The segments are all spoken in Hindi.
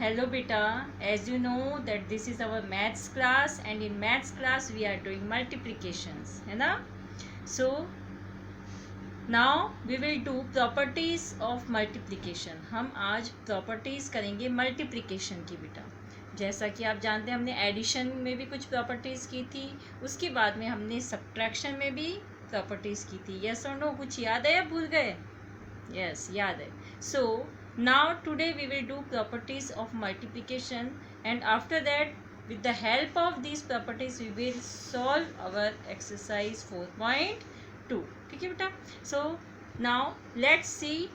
Hello beta, as you know that this is our maths class and in maths class we are doing multiplications, है ना? So now we will do properties of multiplication. हम आज properties करेंगे multiplication की बेटा. जैसा कि आप जानते हैं हमने एडिशन में भी कुछ प्रॉपर्टीज़ की थी, उसके बाद में हमने सब्ट्रैक्शन में भी प्रॉपर्टीज़ की थी. यस और नो, कुछ याद है या भूल गए? यस, याद है. सो now today we will do properties of multiplication and after that with the help of these properties we will solve our exercise 4.2. ठीक है बेटा. So now let's see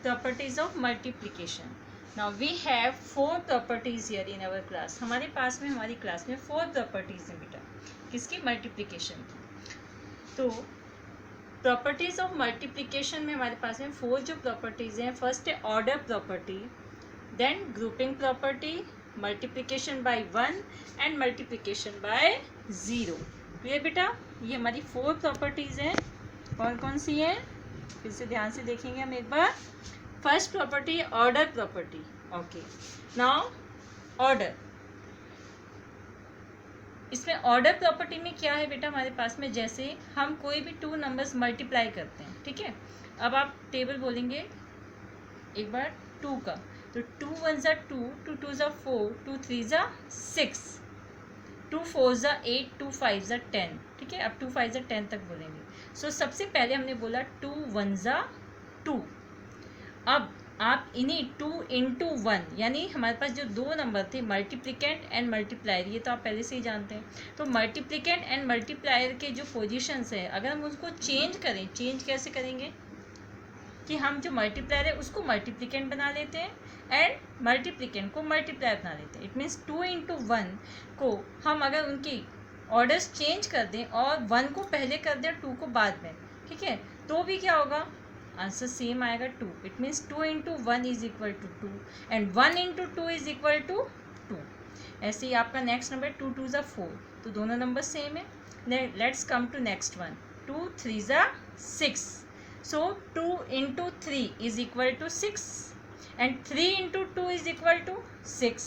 properties of multiplication. Now we have 4 properties here in our class. हमारे पास में हमारी क्लास में 4 properties हैं बेटा. किसकी? मल्टीप्लिकेशन की. तो प्रॉपर्टीज़ ऑफ मल्टीप्लिकेशन में हमारे पास में 4 जो प्रॉपर्टीज़ हैं. फर्स्ट है order property, then grouping property, multiplication by 1 and multiplication by 0. Clear बेटा? ये हमारी 4 प्रॉपर्टीज़ हैं. कौन कौन सी हैं? फिर से ध्यान से देखेंगे हम एक बार. First property order property. Okay, now order. इसमें ऑर्डर प्रॉपर्टी में क्या है बेटा हमारे पास में, जैसे हम कोई भी 2 नंबर्स मल्टीप्लाई करते हैं. ठीक है, अब आप टेबल बोलेंगे एक बार 2 का, तो 2 1 ज़ा 2, 2 2 ज़ा 4, 2 3 ज़ा 6, 2 4 ज़ा 8, 2 5 ज़ा 10. ठीक है, अब 2 5 ज़ा 10 तक बोलेंगे. सो सबसे पहले हमने बोला 2 1 ज़ा 2. अब आप इन्हीं 2 इंटू 1 यानी हमारे पास जो 2 नंबर थे मल्टीप्लिकेंट एंड मल्टीप्लायर, ये तो आप पहले से ही जानते हैं. तो मल्टीप्लिकेंट एंड मल्टीप्लायर के जो पोजीशंस है अगर हम उसको चेंज करें, चेंज कैसे करेंगे कि हम जो मल्टीप्लायर है उसको मल्टीप्लिकेंट बना लेते हैं एंड मल्टीप्लिकेंट को मल्टीप्लायर बना लेते हैं. इट मीन्स 2 इंटू 1 को हम अगर उनकी ऑर्डर्स चेंज कर दें और 1 को पहले कर दें 2 को बाद में, ठीक है, तो भी क्या होगा? आंसर सेम आएगा 2. It means 2 into 1 is equal to 2 and 1 into 2 is equal to 2. ऐसे ही आपका नेक्स्ट नंबर 2 2 ज़ा 4, तो दोनों नंबर सेम है. Let's come to next one. 2 3 ज़ा 6, so 2 into 3 is equal to 6 and 3 into 2 is equal to 6.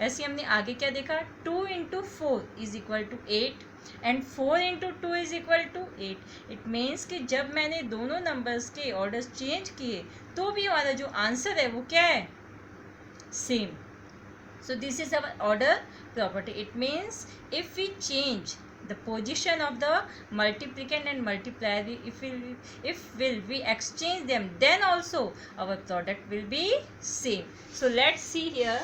ऐसे हमने आगे क्या देखा? 2 into 4 is equal to 8 and 4 into 2 is equal to 8. It means कि जब मैंने दोनों नंबर्स के ऑर्डर्स चेंज किए तो भी हमारा जो आंसर है वो क्या है? Same. So this is our order property. It means if we change the position of the multiplicand and multiplier, if we exchange them, then also our product will be same. So let's see here.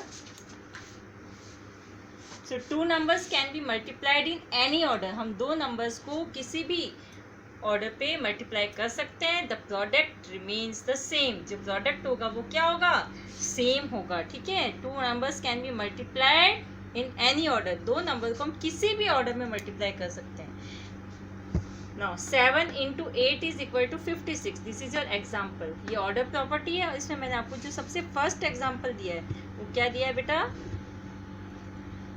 So 2 numbers can be multiplied in any order. हम 2 numbers को किसी भी ऑर्डर पे मल्टीप्लाई कर सकते हैं. The product remains the same. जो प्रोडक्ट होगा वो क्या होगा? सेम होगा. ठीक है, 2 numbers can be multiplied in any order. 2 number को हम किसी भी ऑर्डर में मल्टीप्लाई कर सकते हैं. Now 7 into 8 is equal to 56. This is your example. ये ऑर्डर प्रॉपर्टी है. इसमें मैंने आपको जो सबसे फर्स्ट एग्जाम्पल दिया है वो क्या दिया है बेटा?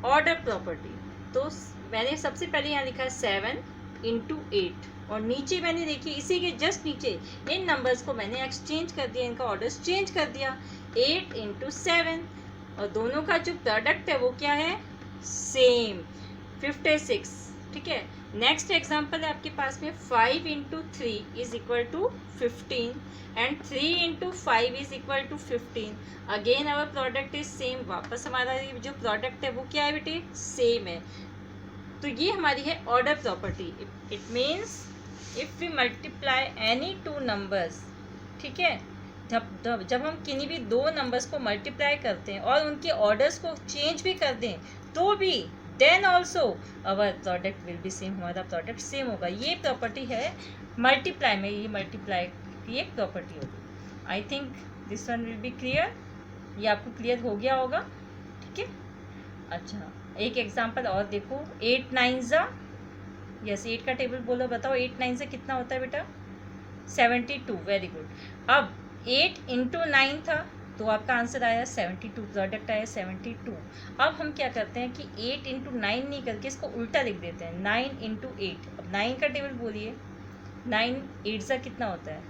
Order property. तो मैंने सबसे पहले यहाँ लिखा है 7 इंटू 8 और नीचे मैंने देखिए इसी के जस्ट नीचे इन नंबर्स को मैंने एक्सचेंज कर दिया, इनका ऑर्डर्स चेंज कर दिया. 8 इंटू 7 और दोनों का जो प्रोडक्ट है वो क्या है? सेम, 56. ठीक है, नेक्स्ट एग्जांपल है आपके पास में 5 into 3 is equal to 15 and 3 into 5 is equal to 15. Again our product is same. वापस हमारा जो प्रोडक्ट है वो क्या है बेटे? सेम है. तो ये हमारी है order property. It means if we multiply any 2 numbers, ठीक है, जब हम किन्हीं भी 2 नंबर्स को मल्टीप्लाई करते हैं और उनके ऑर्डर्स को चेंज भी कर दें तो भी then also our product will be same. हमारा प्रोडक्ट सेम होगा. ये प्रॉपर्टी है मल्टीप्लाई में. ये मल्टीप्लाई की एक प्रॉपर्टी होगी. I think this one will be clear. ये आपको क्लियर हो गया होगा. ठीक है, अच्छा एक एग्जांपल और देखो. 8 9 ज़ा, यस 8 का टेबल बोलो, बताओ 8 9 से कितना होता है बेटा? 72. Very good. अब 8 इंटू 9 था तो आपका आंसर आया 72, प्रोडक्ट आया 72. अब हम क्या करते हैं कि 8 इंटू 9 नहीं करके इसको उल्टा लिख देते हैं, 9 इंटू 8. अब 9 का टेबल बोलिए. 9 8 सा कितना होता है?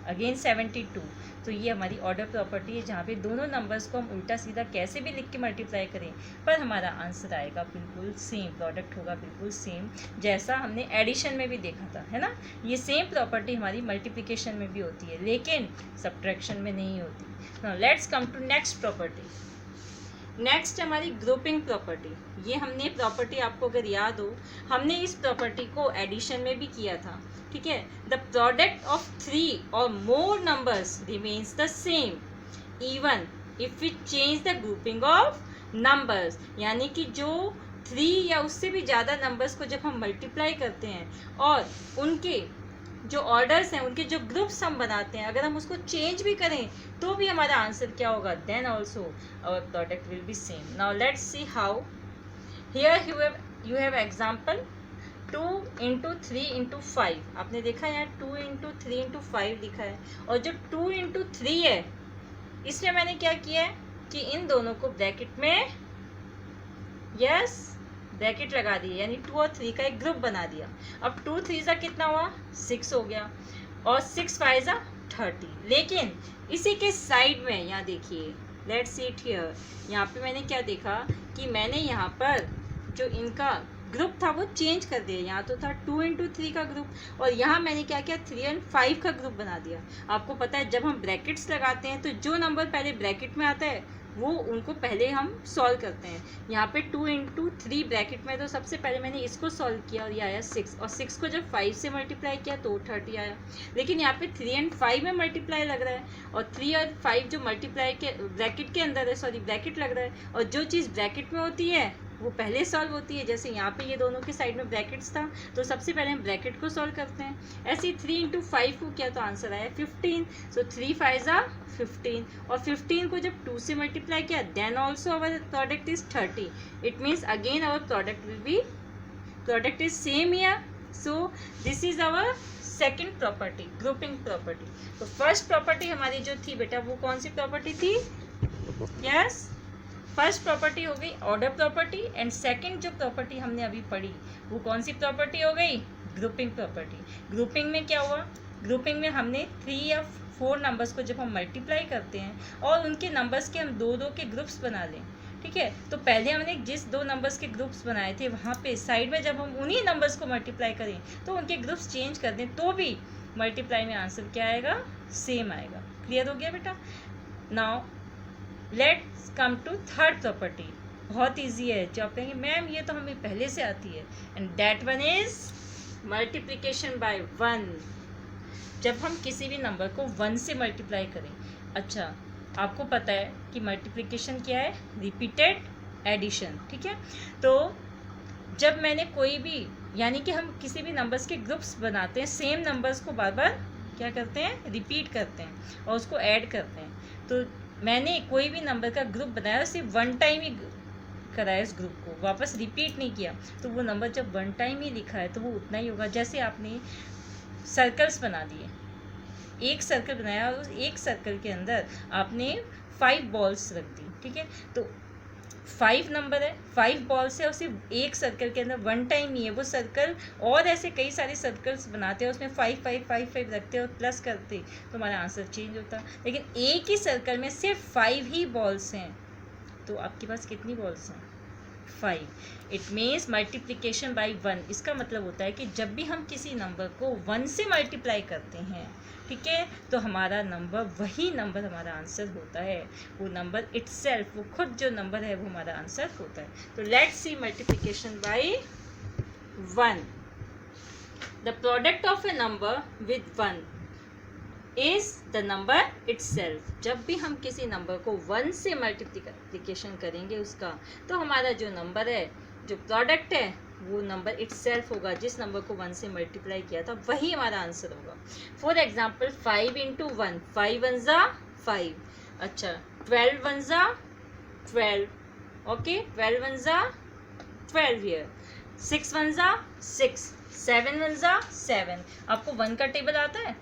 अगेन 72। तो ये हमारी ऑर्डर प्रॉपर्टी है जहाँ पे दोनों नंबर्स को हम उल्टा सीधा कैसे भी लिख के मल्टीप्लाई करें पर हमारा आंसर आएगा बिल्कुल सेम, प्रोडक्ट होगा बिल्कुल सेम जैसा हमने एडिशन में भी देखा था, है ना। ये सेम प्रॉपर्टी हमारी मल्टीप्लिकेशन में भी होती है लेकिन सब्ट्रैक्शन में नहीं होती। Now let's come to next property. Next हमारी ग्रुपिंग प्रॉपर्टी। ये हमने प्रॉपर्टी, आपको अगर याद हो, हमने इस प्रॉपर्टी को एडिशन में भी किया था, ठीक है। द प्रोडक्ट ऑफ 3 और more numbers remains the same even if we change the grouping of numbers. यानी कि जो 3 या उससे भी ज़्यादा नंबर्स को जब हम मल्टीप्लाई करते हैं और उनके जो ऑर्डर्स हैं, उनके जो ग्रुप्स हम बनाते हैं, अगर हम उसको चेंज भी करें तो भी हमारा आंसर क्या होगा, then also our product will be same. Now let's see how. Here you have example 2 × 3 × 5। आपने देखा यहाँ 2 × 3 × 5 लिखा है और जो 2 × 3 है इसमें मैंने क्या किया है कि इन दोनों को ब्रैकेट में ब्रैकेट लगा दिए, यानी 2 और 3 का एक ग्रुप बना दिया। अब 2 3 सा कितना हुआ, 6 हो गया और 6 5 सा 30। लेकिन इसी के साइड में यहाँ देखिए, लेट्स सी इट हियर, यहाँ पे मैंने क्या देखा कि मैंने यहाँ पर जो इनका ग्रुप था वो चेंज कर दिया। यहाँ तो था 2 × 3 का ग्रुप और यहाँ मैंने क्या किया, 3 और 5 का ग्रुप बना दिया। आपको पता है जब हम ब्रैकेट्स लगाते हैं तो जो नंबर पहले ब्रैकेट में आता है वो उनको पहले हम सॉल्व करते हैं। यहाँ पे 2 × 3 ब्रैकेट में, तो सबसे पहले मैंने इसको सॉल्व किया और ये आया 6 और 6 को जब 5 से मल्टीप्लाई किया तो 30 आया। लेकिन यहाँ पे 3 और 5 में मल्टीप्लाई लग रहा है और 3 और 5 जो मल्टीप्लाई के ब्रैकेट के अंदर है, सॉरी ब्रैकेट लग रहा है, और जो चीज़ ब्रैकेट में होती है वो पहले सॉल्व होती है। जैसे यहाँ पे ये दोनों के साइड में ब्रैकेट्स था तो सबसे पहले हम ब्रैकेट को सॉल्व करते हैं। ऐसे ही 3 × 5 को किया तो आंसर आया 15। सो 3 5 ज़ा 15 और 15 को जब 2 से मल्टीप्लाई किया then also our product is 30। It means again our product is same year. So this is our second property, grouping property. तो फर्स्ट प्रॉपर्टी हमारी जो थी बेटा वो कौन सी प्रॉपर्टी थी, यस फर्स्ट प्रॉपर्टी हो गई ऑर्डर प्रॉपर्टी एंड सेकंड जो प्रॉपर्टी हमने अभी पढ़ी वो कौन सी प्रॉपर्टी हो गई, ग्रुपिंग प्रॉपर्टी। ग्रुपिंग में क्या हुआ, ग्रुपिंग में हमने 3 या 4 नंबर्स को जब हम मल्टीप्लाई करते हैं और उनके नंबर्स के हम 2 के ग्रुप्स बना लें, ठीक है। तो पहले हमने जिस 2 नंबर्स के ग्रुप्स बनाए थे वहाँ पे साइड में जब हम उन्हीं नंबर्स को मल्टीप्लाई करें तो उनके ग्रुप्स चेंज कर दें तो भी मल्टीप्लाई में आंसर क्या आएगा, सेम आएगा। क्लियर हो गया बेटा। Now let's come to third property. बहुत ईजी है, जो आप कहेंगे मैम ये तो हमें पहले से आती है, and that one is multiplication by 1। जब हम किसी भी नंबर को 1 से मल्टीप्लाई करें, अच्छा आपको पता है कि मल्टीप्लिकेशन क्या है, रिपीटेड एडिशन, ठीक है। तो जब मैंने कोई भी, यानी कि हम किसी भी नंबर्स के ग्रुप्स बनाते हैं, सेम नंबर्स को बार बार क्या करते हैं, रिपीट करते हैं और उसको ऐड करते हैं। तो मैंने कोई भी नंबर का ग्रुप बनाया, सिर्फ 1 टाइम ही कराया, उस ग्रुप को वापस रिपीट नहीं किया, तो वो नंबर जब 1 टाइम ही लिखा है तो वो उतना ही होगा। जैसे आपने सर्कल्स बना दिए, एक सर्कल बनाया और उस एक सर्कल के अंदर आपने 5 बॉल्स रख दी, ठीक है। तो 5 नंबर है, 5 बॉल्स है और सिर्फ एक सर्कल के अंदर 1 टाइम ही है वो सर्कल, और ऐसे कई सारे सर्कल्स बनाते हैं उसमें 5 5 5 5 रखते हैं और प्लस करते तो हमारा आंसर चेंज होता। लेकिन एक ही सर्कल में सिर्फ 5 ही बॉल्स हैं, तो आपके पास कितनी बॉल्स हैं, 5। It means multiplication by 1। इसका मतलब होता है कि जब भी हम किसी नंबर को 1 से मल्टीप्लाई करते हैं, ठीक है, तो हमारा नंबर, वही नंबर हमारा आंसर होता है। वो नंबर इटसेल्फ, वो खुद जो नंबर है वो हमारा आंसर होता है। तो let's see multiplication by 1। The product of A number with 1 is the number itself. जब भी हम किसी नंबर को 1 से मल्टीप्लिकेशन करेंगे उसका, तो हमारा जो नंबर है, जो प्रोडक्ट है, वो नंबर इटसेल्फ होगा। जिस नंबर को 1 से मल्टीप्लाई किया था वही हमारा आंसर होगा। फॉर एग्जाम्पल 5 × 1, 5 1 ज़ा 5, अच्छा 12 1 ज़ा 12, ओके 12 1 ज़ा 12 हियर, 6 1 ज़ा 6, 7 1 ज़ा 7। आपको 1 का टेबल आता है,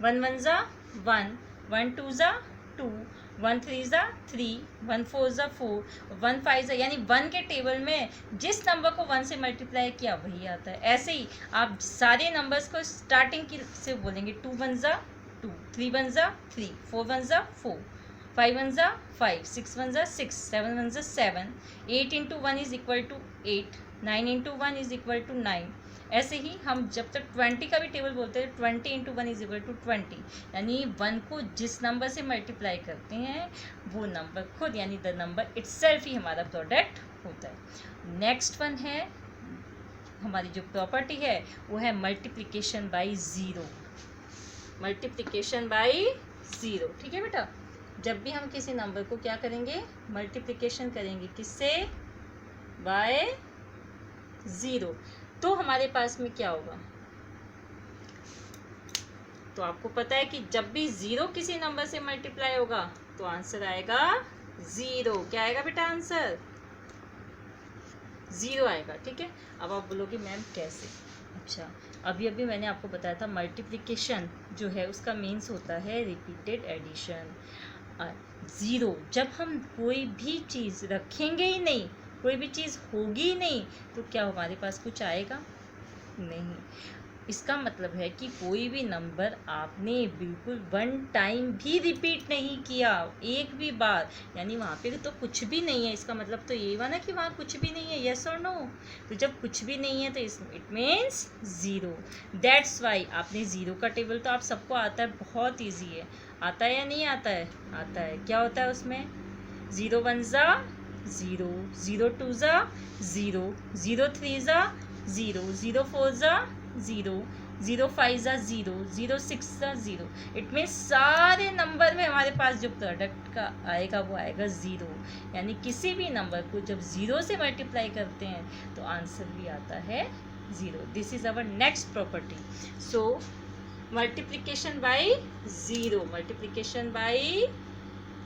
1 1 ज़ा 1, 1 2 ज़ा 2, 1 3 ज़ा 3, 1 4 ज़ा 4, 1 5 ज़ा, यानी 1 के टेबल में जिस नंबर को 1 से मल्टीप्लाई किया वही आता है। ऐसे ही आप सारे नंबर्स को स्टार्टिंग की से बोलेंगे, 2 1 ज़ा 2, 3 1 जा 3, 4 1 जा 4, 5 1 जा 5, 6 1 जा 6, 7 1 जा 7, 8 into 1 is equal to 8, 9 into 1 is equal to 9। ऐसे ही हम जब तक 20 का भी टेबल बोलते हैं 20 इंटू 1 इज इक्वल टू 20, यानी 1 को जिस नंबर से मल्टीप्लाई करते हैं वो नंबर खुद यानी द नंबर इटसेल्फ ही हमारा प्रोडक्ट होता है। नेक्स्ट वन है हमारी जो प्रॉपर्टी है वो है multiplication by zero. Multiplication by zero, ठीक है बेटा। जब भी हम किसी नंबर को क्या करेंगे, मल्टीप्लिकेशन करेंगे, किससे, बाय ज़ीरो, तो हमारे पास में क्या होगा। तो आपको पता है कि जब भी ज़ीरो किसी नंबर से मल्टीप्लाई होगा तो आंसर आएगा ज़ीरो। क्या आएगा बेटा आंसर, ज़ीरो आएगा, ठीक है। अब आप बोलोगे मैम कैसे। अच्छा, अभी मैंने आपको बताया था मल्टीप्लिकेशन जो है उसका मीन्स होता है रिपीटेड एडिशन। ज़ीरो जब हम कोई भी चीज़ रखेंगे ही नहीं, कोई भी चीज़ होगी ही नहीं, तो क्या हमारे पास कुछ आएगा, नहीं। इसका मतलब है कि कोई भी नंबर आपने बिल्कुल वन टाइम भी रिपीट नहीं किया, एक भी बार, यानी वहाँ पे तो कुछ भी नहीं है। इसका मतलब तो ये हुआ ना कि वहाँ कुछ भी नहीं है, यस और नो। तो जब कुछ भी नहीं है तो it means zero. That's why आपने ज़ीरो का टेबल तो आप सबको आता है, बहुत ईजी है। आता है या नहीं आता है, आता है। क्या होता है उसमें, 0 1 ज़ा 0, 0 2 ज़ा 0, 0 3 ज़ा 0, 0 4 ज़ा 0, 0 5 ज़ा 0, 0 6 ज़ा 0। इट मीन्स सारे नंबर में हमारे पास जो प्रोडक्ट का आएगा वो आएगा ज़ीरो। यानी किसी भी नंबर को जब ज़ीरो से मल्टीप्लाई करते हैं तो आंसर भी आता है zero. This is our next property. So multiplication by zero, multiplication by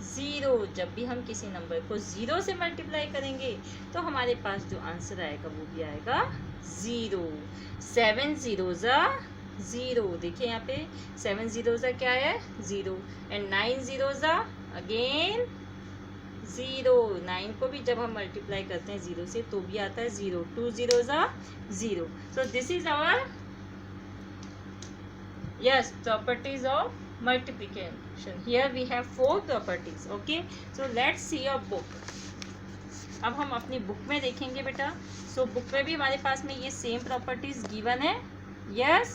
zero, जब भी हम किसी नंबर को ज़ीरो से मल्टीप्लाई करेंगे तो हमारे पास जो आंसर आएगा वो भी आएगा ज़ीरो। 7 0 ज़ा 0, देखिए यहाँ पे 7 0 ज़ा क्या है, ज़ीरो। एंड 9 0 ज़ा अगेन ज़ीरो। 9 को भी जब हम मल्टीप्लाई करते हैं ज़ीरो से तो भी आता है ज़ीरो। 2 0 ज़ा 0। So this is our yes properties of multiplication. Here we have 4 properties. Okay, so let's see your book. अब हम अपनी बुक में देखेंगे बेटा। सो बुक में भी हमारे पास में ये सेम प्रॉपर्टीज गिवन है। Yes,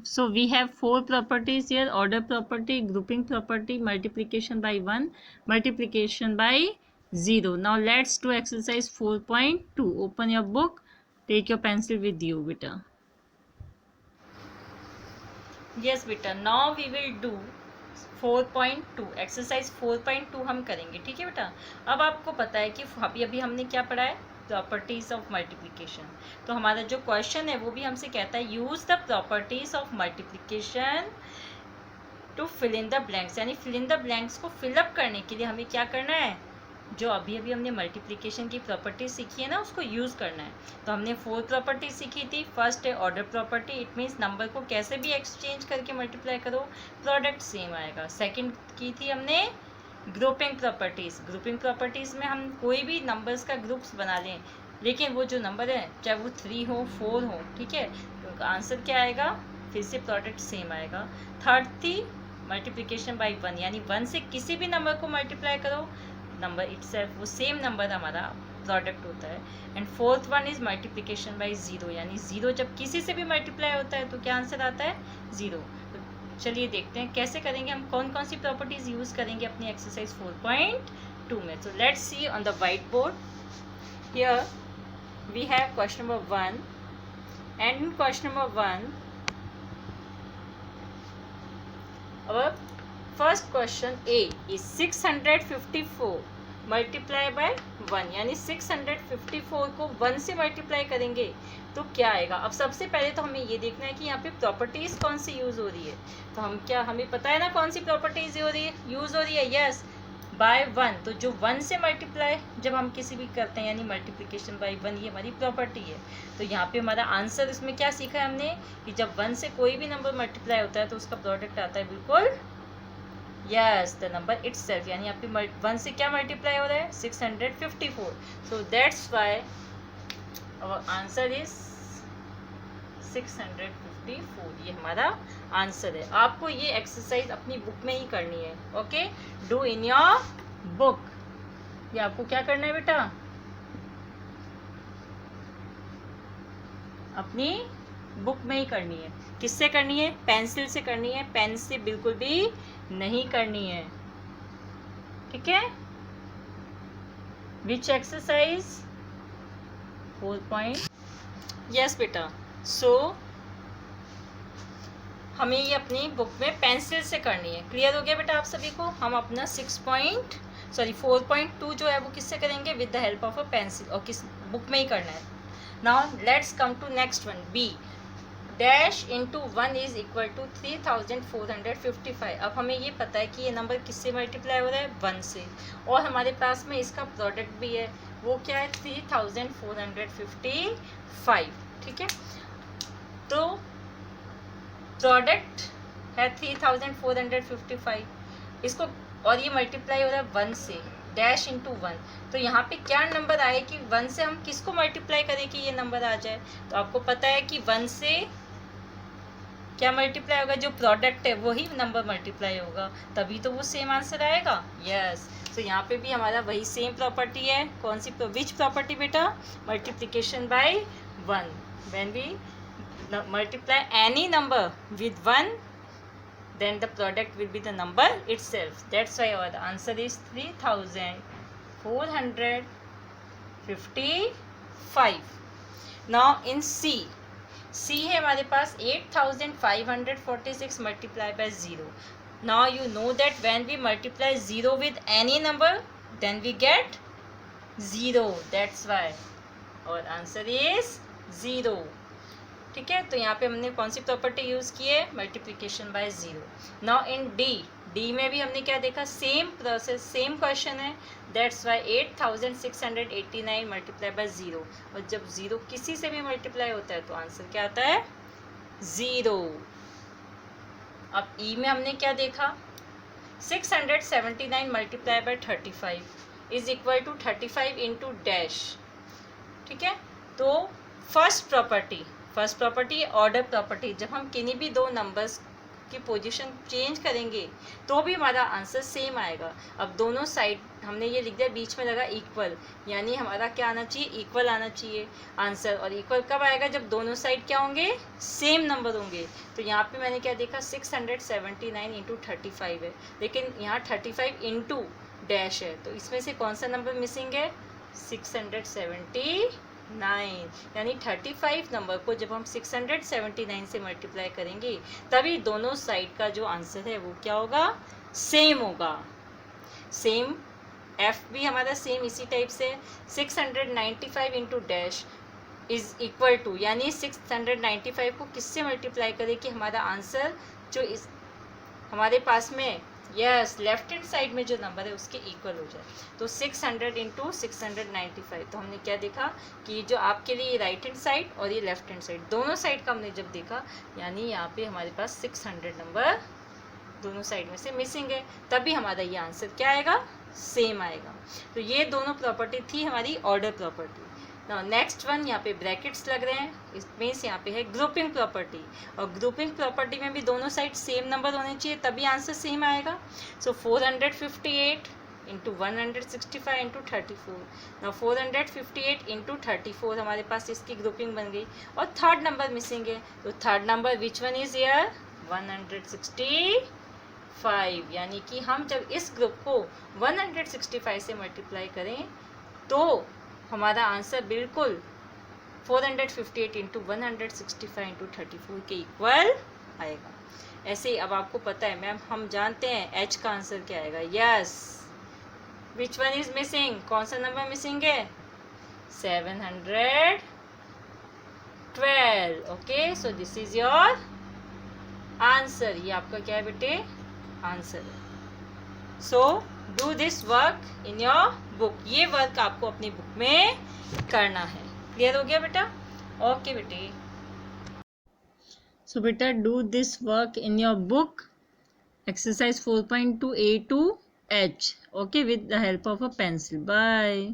so we have 4 properties here: order property, grouping property, multiplication by 1, multiplication by 0. Now let's do exercise 4.2. open your book, take your pencil with you beta. Yes बेटा, now we will do 4.2, exercise 4.2 हम करेंगे, ठीक है बेटा। अब आपको पता है कि अभी हमने क्या पढ़ा है, प्रॉपर्टीज ऑफ मल्टीप्लिकेशन। तो हमारा जो क्वेश्चन है वो भी हमसे कहता है use the properties of multiplication to fill in the blanks, यानी फिल इन द ब्लैंक्स को फिलअप करने के लिए हमें क्या करना है, जो अभी हमने मल्टीप्लिकेशन की प्रॉपर्टी सीखी है ना उसको यूज़ करना है। तो हमने 4 प्रॉपर्टी सीखी थी। फर्स्ट है order property, it means number को कैसे भी एक्सचेंज करके मल्टीप्लाई करो प्रोडक्ट सेम आएगा। सेकंड की थी हमने ग्रुपिंग प्रॉपर्टीज़। ग्रुपिंग प्रॉपर्टीज़ में हम कोई भी नंबर्स का ग्रुप्स बना लें, लेकिन वो जो नंबर है चाहे वो 3 हो 4 हो, ठीक है, तो आंसर क्या आएगा, फिर से प्रोडक्ट सेम आएगा। थर्ड थी मल्टीप्लिकेशन बाई 1, यानी 1 से किसी भी नंबर को मल्टीप्लाई करो, नंबर इटसेल्फ वो सेम नंबर हमारा प्रोडक्ट होता है। And fourth one is multiplication by zero, यानी ज़ीरो जब किसी से भी मल्टीप्लाई होता है तो क्या आंसर आता है, ज़ीरो। तो चलिए देखते हैं कैसे करेंगे, हम कौन कौन सी प्रॉपर्टीज़ यूज़ करेंगे अपनी एक्सरसाइज 4.2 में। So let's see on the white board. Here we have question number 1, and in question number 1 our first question A is 654 multiply by 1, यानी 654 को 1 से मल्टीप्लाई करेंगे तो क्या आएगा। अब सबसे पहले तो हमें ये देखना है कि यहाँ पे प्रॉपर्टीज कौन सी यूज़ हो रही है। तो हम क्या, हमें पता है ना कौन सी प्रॉपर्टीज यूज़ हो रही है, यस, बाय 1। तो जो 1 से मल्टीप्लाई जब हम किसी भी करते हैं यानी मल्टीप्लिकेशन बाय 1, ये हमारी प्रॉपर्टी है। तो यहाँ पे हमारा आंसर इसमें क्या सीखा है हमने कि जब 1 से कोई भी नंबर मल्टीप्लाई होता है तो उसका प्रोडक्ट आता है बिल्कुल यस द नंबर इटसेल्फ, यानी यहाँ पे 1 से क्या मल्टीप्लाई हो रहा है, 654। So that's why our answer is 654, ये हमारा आंसर है। आपको ये एक्सरसाइज अपनी बुक में ही करनी है। Okay, do in your book. ये आपको क्या करना है बेटा, अपनी बुक में ही करनी है। किससे करनी है, पेंसिल से करनी है, पेन से बिल्कुल भी नहीं करनी है। ठीक है, विच एक्सरसाइज 4. यस बेटा, सो हमें ये अपनी बुक में पेंसिल से करनी है। क्लियर हो गया बेटा आप सभी को। हम अपना 4.2 जो है वो किससे करेंगे, with the help of a pencil, और किस बुक में ही करना है। Now let's come to next one, B. Dash into 1 is equal to 3455। अब हमें ये पता है कि ये नंबर किससे मल्टीप्लाई हो रहा है, 1 से, और हमारे पास में इसका प्रोडक्ट भी है, वो क्या है, 3455। ठीक है, तो प्रोडक्ट है 3455, इसको, और ये मल्टीप्लाई हो रहा है 1 से, डैश इंटू 1। तो यहाँ पे क्या नंबर आए कि 1 से हम किसको मल्टीप्लाई करें कि ये नंबर आ जाए। तो आपको पता है कि 1 से क्या मल्टीप्लाई होगा, जो प्रोडक्ट है वही नंबर मल्टीप्लाई होगा, तभी तो वो सेम आंसर आएगा। यस, तो यहाँ पे भी हमारा वही सेम प्रॉपर्टी है। कौन सी, विच प्रॉपर्टी बेटा, multiplication by 1। When we multiply any number with 1, then the product will be the number itself. That's why our answer is 3455. Now in C है हमारे पास 8546 multiplied by 0. Now you know that when we multiply 0 with any number, then we get 0. That's why our answer is 0. ठीक है, तो यहाँ पे हमने कौन सी प्रॉपर्टी यूज़ की है, multiplication by 0। Now in D में भी हमने क्या देखा, सेम प्रोसेस, सेम क्वेश्चन है। दैट्स वाई 8689 मल्टीप्लाई बाय 0, और जब 0 किसी से भी मल्टीप्लाई होता है तो आंसर क्या आता है, 0। अब ई में हमने क्या देखा, 679 multiply by 35 is equal to 35 into dash. ठीक है, तो फर्स्ट प्रॉपर्टी ऑर्डर प्रॉपर्टी, जब हम किन्हीं भी दो नंबर्स की पोजीशन चेंज करेंगे तो भी हमारा आंसर सेम आएगा। अब दोनों साइड हमने ये लिख दिया, बीच में लगा इक्वल, यानी हमारा क्या आना चाहिए, इक्वल आना चाहिए आंसर। और इक्वल कब आएगा, जब दोनों साइड क्या होंगे, सेम नंबर होंगे। तो यहाँ पे मैंने क्या देखा, 679 इंटू 35 है, लेकिन यहाँ 35 इंटू डैश है, तो इसमें से कौन सा नंबर मिसिंग है, 679, यानी 35 नंबर को जब हम 679 से मल्टीप्लाई करेंगे तभी दोनों साइड का जो आंसर है वो क्या होगा, सेम होगा। सेम एफ भी हमारा सेम इसी टाइप से 695 into dash is equal to, यानी 695 को किससे मल्टीप्लाई करें कि हमारा आंसर जो इस हमारे पास में लेफ्ट हैंड साइड में जो नंबर है उसके इक्वल हो जाए। तो 600 इंटू 695, तो हमने क्या देखा कि जो आपके लिए राइट हैंड साइड और ये लेफ्ट हैंड साइड, दोनों साइड का हमने जब देखा, यानी यहाँ पे हमारे पास 600 नंबर दोनों साइड में से मिसिंग है, तभी हमारा ये आंसर क्या आएगा, सेम आएगा। तो ये दोनों प्रॉपर्टी थी हमारी order property. Now next one, यहाँ पे ब्रैकेट्स लग रहे हैं, इसमें यहाँ पे है ग्रुपिंग प्रॉपर्टी, और ग्रुपिंग प्रॉपर्टी में भी दोनों साइड सेम नंबर होने चाहिए तभी आंसर सेम आएगा। सो 458 इंटू 165 इंटू 34। नाउ 458 इंटू 34 हमारे पास इसकी ग्रुपिंग बन गई, और थर्ड नंबर मिसिंग है, तो third number which one is here, 165, यानी कि हम जब इस ग्रुप को 165 से मल्टीप्लाई करें तो हमारा आंसर बिल्कुल 458 इंटू 165 इंटू 34 के इक्वल आएगा। ऐसे ही अब आपको पता है मैम, हम जानते हैं एच का आंसर क्या आएगा। Yes, which one is missing, कौन सा नंबर मिसिंग है, 712। Okay, so this is your answer, ये आपका क्या है बेटे, आंसर है। So do this work in your book, ये वर्क आपको अपनी बुक में करना है। क्लियर हो गया बेटा, ओके बेटे। सो बेटा do this work in your book, exercise 4.2 A to H, okay, with the help of a pencil. Bye.